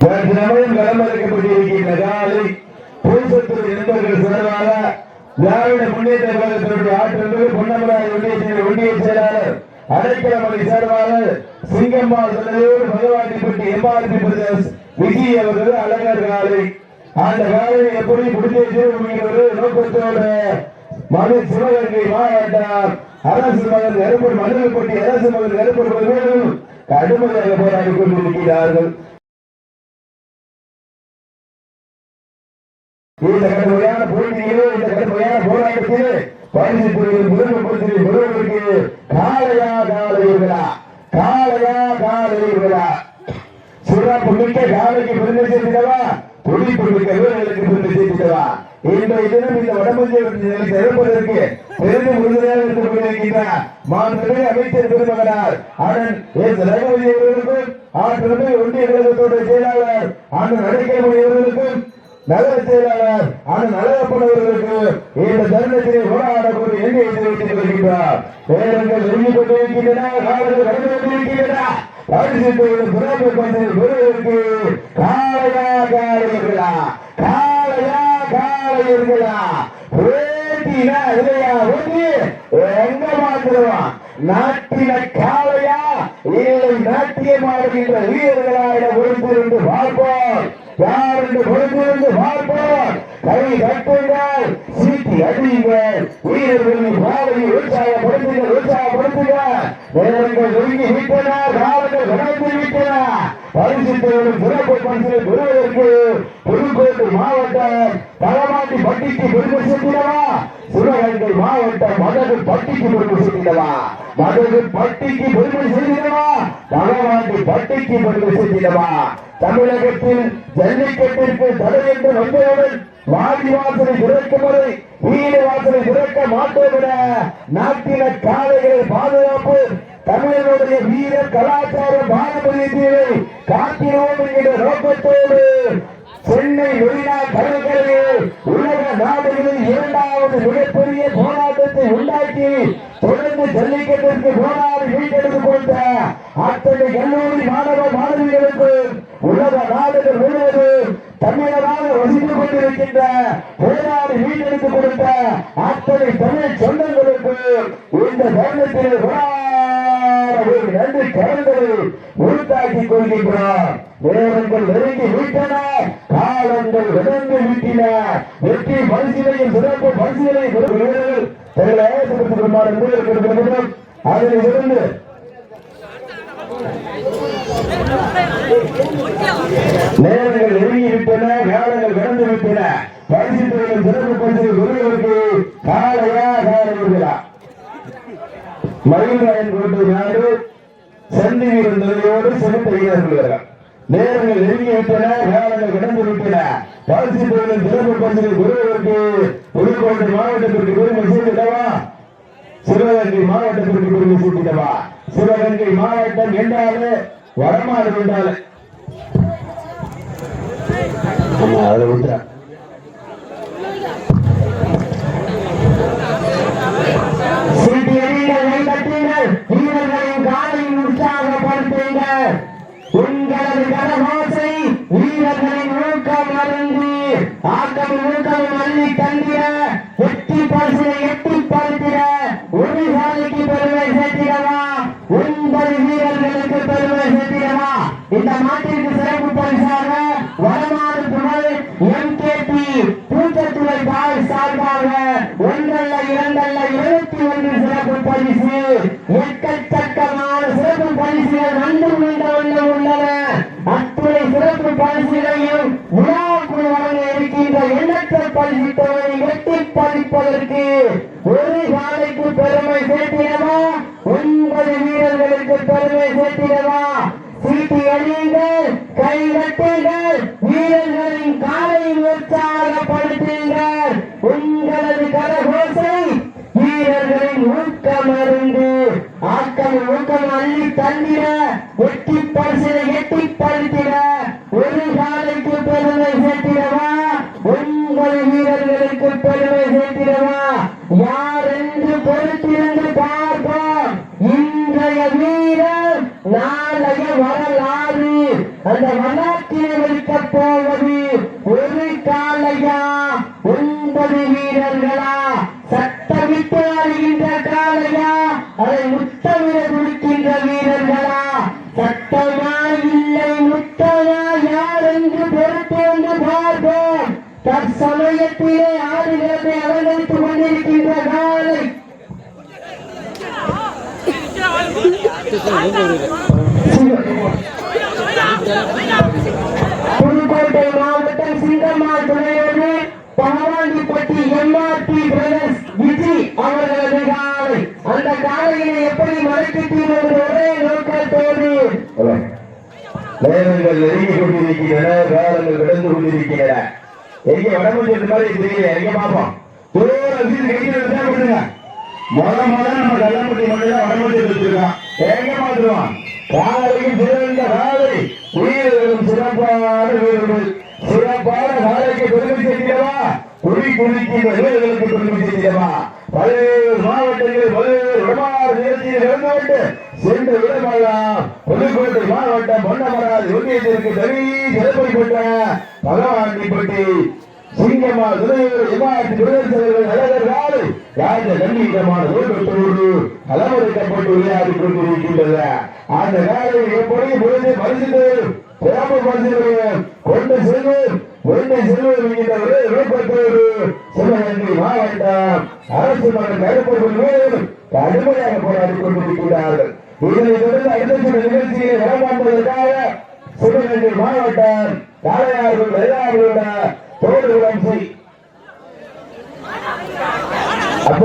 களமிறக்கப்பட்டிருக்கின்ற காலை பூசத்தூர் என்பவர்கள் சார்பாக திராவிட முன்னேற்ற கழகத்தினுடைய ஆற்றல் பொன்னமராய் ஒன்றிய செயலாளர் அடைக்கலமணி சார்பாக சிங்கம்மாள் தலைவர் பகவானிப்பட்டி எம்ஆர்பி பிரதேஷ் விஜய் அவர்கள் அழகர் காலை அந்த காலை எப்படி முடிஞ்சு நோக்கத்தோட மது சிவகங்கை மாவட்டம் அரசு மகன் கருப்பூர் மதுரைப்பட்டி அரசு மகன் கருப்பூர் கடுமையாக போராடி கொண்டிருக்கிறார்கள். இந்த கடுமையான போட்டியிலே இந்த கடுமையான போராட்டத்திலே பரிசு முதல்வருக்கு காளையா காலையா காளையா காலையா சிறப்பு மிக்க காலைக்கு பெருமை சேர்த்திடவா துடிப்பு மிக்க வீரர்களுக்கு பெருமை சேர்த்திடவா இன்றைய தினம் இந்த வடமஞ்சள் சிறப்பதற்கு பெரிதும் உறுதியாக இருந்து கொண்டிருக்கின்றார் மாண்புமிகு அமைச்சர் பெருமகனார் அண்ணன் எஸ் ரகுபதி அவர்களுக்கும் ஆற்றல் ஒன்றிய கழகத்தோட செயலாளர் அண்ணன் அடைக்கலமணி அவர்களுக்கும் நகர செயலாளர் அண்ணன் அழகப்பன் அவர்களுக்கு இந்த தருணத்திலே போராடக்கூடிய எண்ணியை தெரிவித்துக் கொள்கின்றார். நேரங்கள் நெருங்கிக் கொண்டிருக்கின்றன, காலங்கள் கடந்து கொண்டிருக்கின்றன. காளையா காளையர்களா காளையா காளையர்களா பேட்டினா இல்லையா ஒன்று எங்க மாத்திருவான் நாட்டின காளையா இல்லை நாட்டியம் ஆடுகின்ற வீரர்களாயிடம் பொறுத்திருந்து பார்ப்போம். யார் என்று பொறுத்திருந்து பார்ப்போம். கை கட்டுங்கள், சீட்டி அடியுங்கள், வீரர்களின் பாவையை உற்சாகப்படுத்துங்கள். நேரங்கள் நெருங்கி விட்டன, காலங்கள் கடந்து விட்டன. பரிசுத்தோடும் சிறப்பு பரிசு பெறுவதற்கு புதுக்கோட்டை மாவட்டம் தலமாட்டி பட்டிக்கு பெருமை சேர்த்திடவா, சிவகங்கை மாவட்டம் மதகு பட்டிக்கு பெருமை சேர்த்திடவா, மதகு பட்டிக்கு பெருமை சேர்த்திடவா, தலமாட்டி பட்டிக்கு பெருமை சேர்த்திடவா. தமிழகத்தில் ஜல்லிக்கட்டிற்கு தடை என்று வந்தவுடன் வாடி வாசலை திறக்கும் வரை வீடு வாசலை திறக்க மாட்டோம் என நாட்டின காளைகளை பாதுகாப்பு தமிழனுடைய வீரர் கலாச்சார பாரம்பரியத்தை காத்திரோம் என்கிற நோக்கத்தோடு சென்னை மெரினா கடற்கரையில் உலக நாடுகளில் இரண்டாவது மிகப்பெரிய போராட்டத்தை உண்டாக்கி தொடர்ந்து ஜல்லிக்கட்டிற்கு போராடி மீட்டெடுத்துக் கொண்ட அத்தனை கல்லூரி மாணவ மாணவிகளுக்கு உலக நாடுகள் முழுவதும் தமிழராக வசித்துக் கொண்டிருக்கின்ற போராடி மீட்டெடுத்துக் கொடுத்த அத்தனை தமிழ் சொந்தங்களுக்கு இந்த தருணத்தில் நன்றி கடன்களை உறுத்தாக்கிக் கொள்கின்றார். நேரங்கள் நெருங்கி விட்டன, காலங்கள் விடந்து விட்டன. வெற்றி பரிசீலையும் சிறப்பு பரிசீலை வீரர்கள் அதனை இருந்து நேரங்கள் நெருங்கி விட்டன, காலங்கள் கடந்து விட்டன. பரிசீலையும் சிறப்பு பரிசீலை வீரர்களுக்கு காலையா காலையா மயில்ராயன் கோட்டை நாடு சந்தி வீரன் நிலையோடு செலுத்த வீரர்கள். நேரங்கள் நெருங்கி விட்டன, காலங்கள் கடந்து விட்டன. பரிசு தொழிலின் சிறப்பு பரிசு பெறுவதற்கு புதுக்கோட்டை மாவட்டத்திற்கு பெருமை சேர்த்திடவா, சிவகங்கை மாவட்டத்திற்கு பெருமை சேர்த்திடவா. சிவகங்கை மாவட்டம் என்றாலே வடமாடு என்றாலே அதை விட்டா வீரர்களின் காலையும் உற்சாகப்படுத்துங்கள். உங்களது கரகோசை வீரர்களின் ஊக்கம் அருந்து ஆக்கம் ஊக்கம் அள்ளி தந்திர எட்டி பரிசிலை எட்டிப்படுத்திட ஒரு சாலைக்கு பெருமை சேர்த்திடவா, உங்கள் வீரர்களுக்கு பெருமை சேர்த்திடவா. இந்த நாட்டிற்கு சிறப்பு பரிசாக வடமாடு துணை எம்கேபி பூச்சத்துறை பால் சார்பாக ஒன்றல்ல இரண்டல்ல 21 சிறப்பு பரிசு, எக்கச்சக்கமான சிறப்பு பரிசுகள் உள்ளன. அத்துறை சிறப்பு பரிசுகளையும் விழாக்குழு வழங்க இருக்கின்ற எண்ணற்ற பரிசு தொகையை எட்டி பறிப்பதற்கு ஒரு சாலைக்கு பெருமை சேர்த்திடவா, 9 வீரர்களுக்கு பெருமை சேர்த்திடவா. சீட்டி அணியுங்கள், கை கட்டுங்கள், வீரர்களின் காலை உற்சாகப்படுத்துங்கள். உங்களது கரகோசை வீரர்களின் ஊக்கம் அருந்து ஆக்கம் ஊக்கம் அள்ளி தந்திர எட்டி பரிசிலை எட்டி பறித்திட ஒரு சாலைக்கு பெருமை சேர்த்திடவா, உங்கள் வீரர்களுக்கு பெருமை சேர்த்திடவா. யார் என்று பொறுத்திருந்து பார்ப்போம். இன்றைய வீரர் நாளைய வரலாறு. அந்த மன்னாட்டினை வைக்கப் போவது ஒரு காளையா 9 வீரர்களா? சட்டமிட்டு அறிகின்ற காளையா? அதை முத்தமிட துடிக்கின்ற வீரர்களா? சட்டமா இல்லை முத்தமா யார் என்று பொறுத்தோன்று பார்ப்போம். தற்சமயத்திலே ஆடுகளத்தை அலங்கரித்துக் கொண்டிருக்கின்ற காலை புதுக்கோட்டை மாவட்டம் சிங்கம்மாள் துணையோடு பாவாண்டிப்பட்டி MRP பிரதர்ஸ் விஜி அவர்களது காலை. அந்த காலையினை எப்படி மறைக்கிட்டீர்கள் என்ற ஒரே நோக்கத்தோடு நேரங்கள் நெருங்கி கொண்டிருக்கின்றன, காலங்கள் கடந்து கொண்டிருக்கின்றன. எங்க வடமொழி மாதிரி தெரியல, எங்க பார்ப்போம். நம்ம கள்ளப்பட்டி மட்டும் வடமொழி வச்சிருக்கோம். எங்க மாற்றுவோம் காலையும் சிறந்த காலை, வீரர்களும் சிறப்பான வீரர்கள். சிறப்பான காலைக்கு பெருமை சேர்க்கிறவா, குடிக்கின்ற வீரர்களுக்கு பெருமை சேர்க்கிறவா. பல்வேறு மாவட்டங்களில் பல்வேறு விடமாறு நிகழ்ச்சியில் இறந்துவிட்டு சென்ற இடமெல்லாம் புதுக்கோட்டை மாவட்டம் பொன்னமராது ஒன்றியத்திற்கு தனி சிறப்பை பெற்ற பகவாண்டிப்பட்டி சிங்கம்மாள் துணையோடு MRP பிரதேசர்கள் அழகர் ராஜ கண்ணியமான தோற்றத்தோடு அலமரிக்கப்பட்டு விளையாடி கொண்டிருக்கின்றன. அந்த காலையில் எப்படி பொழுது பரிசுகள் சிறப்பு பரிசுகள் கொண்டு செல்வோம் என்கின்ற ஒரே நோக்கத்தோடு சிவகங்கை மாவட்டம் அரசு மகன் கருப்பொருள் கடுமையாக போராடி கொண்டிருக்கிறார்கள். இதனை தொடர்ந்து அடுத்த நிகழ்ச்சியை வரமாற்றுவதற்காக சிவகங்கை மாவட்டம் காளையார்கள் வெள்ளாளர்களோட தோடுகுளம் அப்ப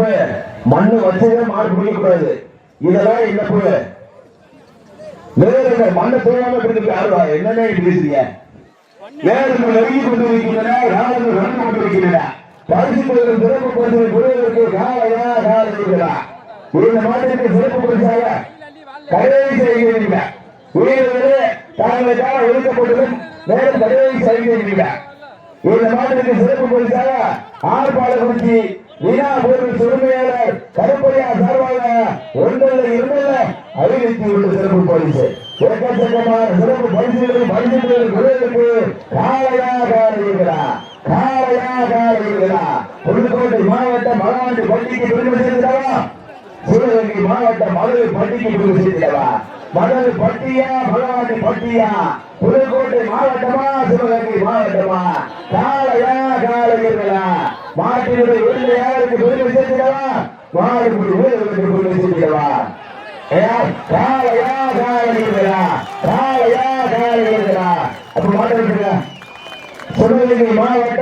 மண்ணு வச்சுதான் மாடு பிடிக்க கூடாது. இதெல்லாம் என்ன போல வேற மண்ணை தோழாம என்னென்ன பேசுறீங்க? நேரங்கள் நெருங்கி கொண்டிருக்கின்றன, காலங்கள் நடந்து கொண்டிருக்கின்றன. பரிசு பெறும் சிறப்பு பரிசு பெறுவதற்கு காலையா காலையா இந்த மாநிலத்திற்கு சிறப்பு பரிசாக கடைசி செய்கிறீங்க. உயிரிழந்து தாங்களுக்காக ஒதுக்கப்பட்டதும் நேரம் கடைசி செய்கிறீங்க. இந்த மாநிலத்திற்கு சிறப்பு பரிசாக ஆர்ப்பாளக்குறிச்சி வீணா போரின் சுடுமையாளர் கருப்பையா சார்பாக ஒன்றல்ல இரண்டல்ல அறிவித்து உள்ள சிறப்பு பரிசு. எக்கச்சக்கமான சிறப்பு பரிசுகளின் பரிசுகளுக்கு காளையா காலையா புதுக்கோட்டை மாவட்டம் மகாண்டி பட்டிக்கு பெருமை சேர்ந்தவா, சிவகங்கை மாவட்டம் மதுரை பட்டிக்கு பெருமை சேர்ந்தவா. மதுரை பட்டியா மகாண்டி பட்டியா, புதுக்கோட்டை மாவட்டமா சிவகங்கை மாவட்டமா? காளையா மாட்டினுடைய விருது யாருக்கு பெருமை சேர்ந்தவா? மாடுபடி வீரர்களுக்கு பெருமை சேர்ந்தவா. காளையா அப்ப மாட்ட சிவகங்கை மாவட்டம்